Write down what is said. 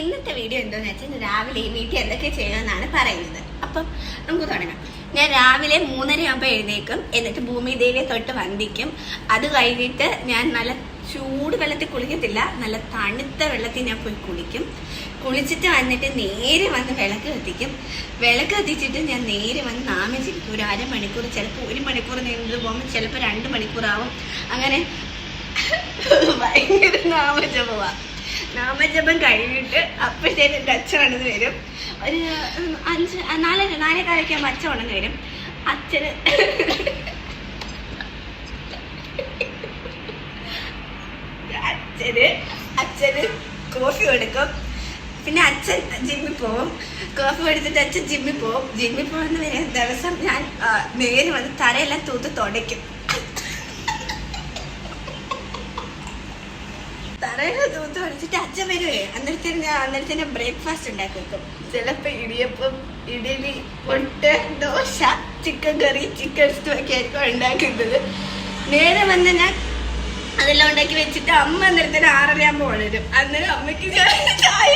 ഇന്നത്തെ വീഡിയോ എന്താന്ന് വെച്ചാൽ രാവിലെ വീട്ടിൽ എന്തൊക്കെ ചെയ്യണമെന്നാണ് പറയുന്നത്. അപ്പം നമുക്ക് തുടങ്ങാം. ഞാൻ രാവിലെ 3:30 എഴുന്നേക്കും. എന്നിട്ട് ഭൂമി ദേവിയെ തൊട്ട് വന്ദിക്കും. അത് കഴിഞ്ഞിട്ട് ഞാൻ നല്ല ചൂട് വെള്ളത്തിൽ കുളിക്കത്തില്ല, നല്ല തണുത്ത വെള്ളത്തിൽ ഞാൻ പോയി കുളിക്കും. കുളിച്ചിട്ട് വന്നിട്ട് നേരെ വന്ന് വിളക്ക് കത്തിക്കും. വിളക്ക് കത്തിച്ചിട്ട് ഞാൻ നേരെ വന്ന് നാമം ചിരിക്കും. ഒരു അരമണിക്കൂർ, ചിലപ്പോൾ 1 മണിക്കൂർ നീണ്ടു പോകുമ്പോൾ ചിലപ്പോൾ 2 മണിക്കൂറാവും. അങ്ങനെ ഭയങ്കര നാമജപമാണ്. നാമജപം കഴിഞ്ഞിട്ട് അപ്പോഴത്തേനും എൻ്റെ അച്ഛൻ ഉണർന്ന് വരും. ഒരു 4:45 അച്ഛൻ ഉണർന്ന് വരും. അച്ഛന് കോഫി കൊടുക്കും. പിന്നെ അച്ഛൻ ജിമ്മിൽ പോവും. കോഫി കൊടുത്തിട്ട് അച്ഛൻ ജിമ്മിൽ പോവും. ജിമ്മിൽ പോകുന്ന ദിവസം ഞാൻ നേരെ വന്ന് തറയെല്ലാം തൂത്ത് തുടയ്ക്കും. തറയെല്ലാം തൂത്ത് തുടച്ചിട്ട് അച്ഛൻ വരുവേ. അന്നേരത്തിന് ബ്രേക്ക്ഫാസ്റ്റ് ഉണ്ടാക്കി വെക്കും. ചിലപ്പോൾ ഇടിയപ്പം, ഇഡലി, പൊട്ട്, ദോശ, ചിക്കൻ കറി, ചിക്കൻ സ്റ്റൂ ഒക്കെ ആയിരിക്കും ഉണ്ടാക്കുന്നത്. നേരെ വന്ന് ഞാൻ അതെല്ലാം ഉണ്ടാക്കി വെച്ചിട്ട് അമ്മ അന്നേരത്തിന് 6:30 ഉണരും. അന്നേരം അമ്മയ്ക്ക് ചായ